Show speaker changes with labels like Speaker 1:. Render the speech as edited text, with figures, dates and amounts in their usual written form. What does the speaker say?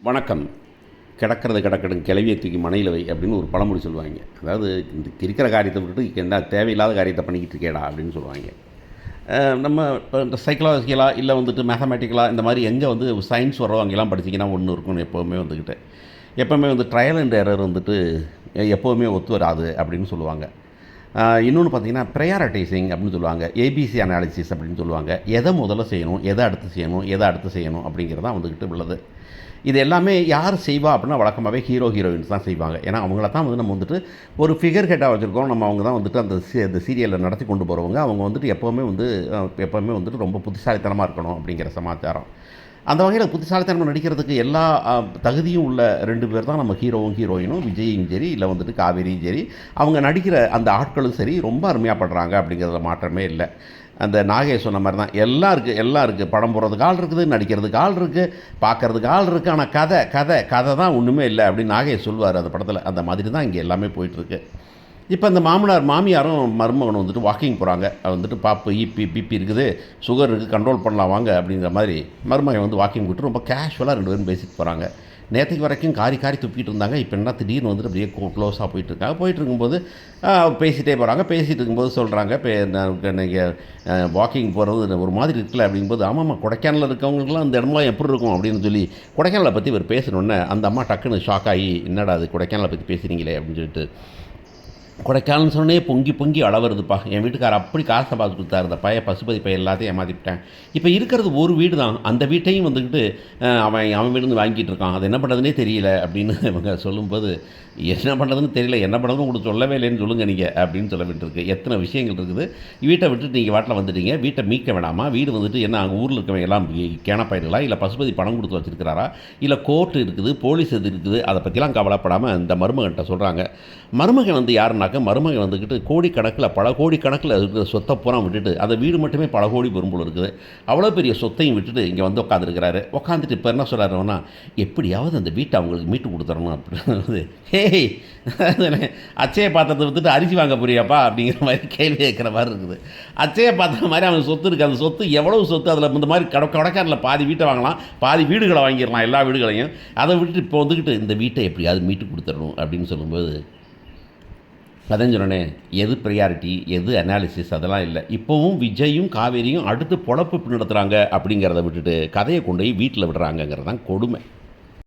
Speaker 1: வணக்கம். கிடக்கிறது கிடக்கட்டும் கிளவியை தூக்கி மணையில் வை அப்படின்னு ஒரு பழமொழி சொல்லுவாங்க. அதாவது இந்த இருக்கிற காரியத்தை விட்டுட்டு என்ன தேவையில்லாத காரியத்தை பண்ணிக்கிட்டு இருக்கேடா அப்படின்னு சொல்லுவாங்க. நம்ம இப்போ இந்த சைக்கலாஜிக்கலாக இல்லை வந்துட்டு மேத்தமேட்டிக்கலாக இந்த மாதிரி எங்கே வந்து சயின்ஸ் வர்றோம் அங்கெல்லாம் படிச்சிங்கன்னா ஒன்று இருக்கும்னு எப்போவுமே வந்துக்கிட்டு எப்போவுமே வந்து ட்ரையல் அண்ட் எரர் வந்துட்டு எப்போவுமே ஒத்து வராது அப்படின்னு சொல்லுவாங்க. இன்னொன்று பார்த்தீங்கன்னா ப்ரையாரிட்டைசிங் அப்படின்னு சொல்லுவாங்க. ஏபிசி அனாலிசிஸ் அப்படின்னு சொல்லுவாங்க. எதை முதல்ல செய்யணும், எதை அடுத்து செய்யணும், எதை அடுத்து செய்யணும் அப்படிங்கிறதான் வந்துக்கிட்டு உள்ளது. இது எல்லாமே யார் செய்வா அப்படின்னா வழக்கமாகவே ஹீரோயின்ஸ் தான் செய்வாங்க. ஏன்னா அவங்கள தான் வந்து நம்ம வந்துட்டு ஒரு ஃபிகர் ஹெட்டாக வச்சுருக்கோம். நம்ம அவங்க தான் வந்துட்டு அந்த சீரியலில் நடத்தி கொண்டு போகிறவங்க. அவங்க வந்துட்டு எப்போவுமே வந்துட்டு ரொம்ப புத்திசாலித்தனமாக இருக்கணும் அப்படிங்கிற சமாச்சாரம். அந்த வகையில் புத்திசாலித்தனமாக நடிக்கிறதுக்கு எல்லா தகுதியும் உள்ள 2 பேர் தான் நம்ம ஹீரோயினும். விஜயும் சரி, இல்லை வந்துட்டு காவேரியும் சரி, அவங்க நடிக்கிற அந்த ஆட்களும் சரி ரொம்ப அருமையாக படுறாங்க அப்படிங்கிறதுல மாற்றமே இல்லை. அந்த நாகேஷ் சொன்ன மாதிரி தான் எல்லாம் இருக்குது. படம் போடுறதுக்கு ஆள் இருக்குது, நடிக்கிறதுக்கு ஆள் இருக்குது, பார்க்குறதுக்கு ஆள் இருக்குது. ஆனால் கதை தான் ஒன்றுமே இல்லை அப்படின்னு நாகேஷ் சொல்லுவார் அந்த படத்தில். அந்த மாதிரி தான் இங்கே எல்லாமே போயிட்டுருக்கு. இப்போ இந்த மாமியாரும் மருமகனும் வந்துட்டு வாக்கிங் போகிறாங்க. வந்துட்டு பாப்பு பிபி இருக்குது, சுகர் இருக்குது, கண்ட்ரோல் பண்ணலாம் வாங்க அப்படிங்கிற மாதிரி மருமகன் வந்து வாக்கிங் போட்டு ரொம்ப கேஷுவலாக 2 பேரும் பேசிட்டு போகிறாங்க. நேற்றுக்கு வரைக்கும் காரி துப்பிட்டு இருந்தாங்க. இப்போ என்ன திடீர்னு வந்துட்டு அப்படியே க்ளோஸாக போயிட்டுருக்காங்க. போயிட்டுருக்கும்போது பேசிகிட்டே போகிறாங்க. பேசிகிட்டு இருக்கும்போது சொல்கிறாங்க, நீங்கள் வாக்கிங் போகிறது ஒரு மாதிரி இருக்குல்ல அப்படிங்கும்போது, ஆமாம்மா கொடைக்கானலில் இருக்கவங்களுக்குலாம் அந்த இடம்லாம் எப்படி இருக்கும் அப்படின்னு சொல்லி கொடைக்கானலை பற்றி இவர் பேசணுன்னே அந்த அம்மா டக்குன்னு ஷாக் ஆகி, என்னடா அது கொடைக்கானலை பற்றி பேசுகிறீங்களே அப்படின்னு சொல்லிட்டு, கொடைக்கானல்னு சொன்னே பொங்கி அளவுறதுப்பா. என் வீட்டுக்காரர் அப்படி காசை பார்த்து கொடுத்தாரு. அந்த பசுபதி பையன் எல்லாத்தையும் ஏமாற்றிவிட்டேன். இப்போ இருக்கிறது ஒரு வீடு தான். அந்த வீட்டையும் வந்துக்கிட்டு அவன் வீடு வாங்கிட்டு இருக்கான். அது என்ன பண்ணுறதுனே தெரியல அப்படின்னு இவங்க சொல்லும்போது, என்ன பண்ணுறதுன்னு தெரியல, என்ன பண்ணுறதுன்னு உங்களுக்கு சொல்லவே இல்லைன்னு சொல்லுங்கள் நீங்கள் அப்படின்னு சொல்ல வேண்டியிருக்கு. எத்தனை விஷயங்கள் இருக்குது. வீட்டை விட்டுட்டு நீங்கள் வாட்டில் வந்துட்டீங்க. வீட்டை மீட்க வேணாமா? வீடு வந்துட்டு என்ன அங்கே ஊரில் இருக்கவங்க எல்லாம் கேனப்பாயிடுங்களா, இல்லை பசுபதி பணம் கொடுத்து வச்சுருக்கிறாரா, இல்லை கோர்ட்டு இருக்குது, போலீஸ் இது இருக்குது, அதை பற்றிலாம் கவலைப்படாமல் இந்த மருமகன்கிட்ட சொல்கிறாங்க. மருமகன் வந்து யாருனாக்க, மருமகன் வந்துக்கிட்டு பல கோடி கணக்கில் இருக்கிற சொத்தை பூரா விட்டுட்டு, அந்த வீடு மட்டுமே பல கோடி பெரும்போல் இருக்குது, அவ்வளோ பெரிய சொத்தையும் விட்டுட்டு இங்கே வந்து உட்காந்துருக்கிறாரு. உட்காந்துட்டு இப்போ என்ன சொல்கிறாருன்னா, எப்படியாவது அந்த வீட்டை அவங்களுக்கு மீட்டு கொடுத்துடணும் அப்படின்னு. ஹேய், அச்சய பாத்திரத்தை விட்டுட்டு அரிசி வாங்க போறியாப்பா அப்படிங்கிற மாதிரி கேள்வி கேட்குற மாதிரி இருக்குது. அச்சய பாத்திரம் மாதிரி அவன் சொத்து இருக்குது. அந்த சொத்து எவ்வளவு சொத்து, அதில் இந்த மாதிரி கொடைக்கானலில் பாதி வீட்டை வாங்கலாம், பாதி வீடுகளை வாங்கிடலாம், எல்லா வீடுகளையும். அதை விட்டுட்டு இப்போ வந்துக்கிட்டு இந்த வீட்டை எப்படியாவது மீட்டு கொடுத்துடணும் அப்படின்னு சொல்லும்போது, அதான் சொன்னே, எது ப்ரையாரிட்டி, எது அனாலிசிஸ், அதெல்லாம் இல்லை. இப்போவும் விஜயும் காவேரியும் அடுத்து பொழப்பு நடத்துகிறாங்க அப்படிங்கிறத விட்டுட்டு கதையை கொண்டு போய் வீட்டில் விடுறாங்கங்கிறது தான் கொடுமை.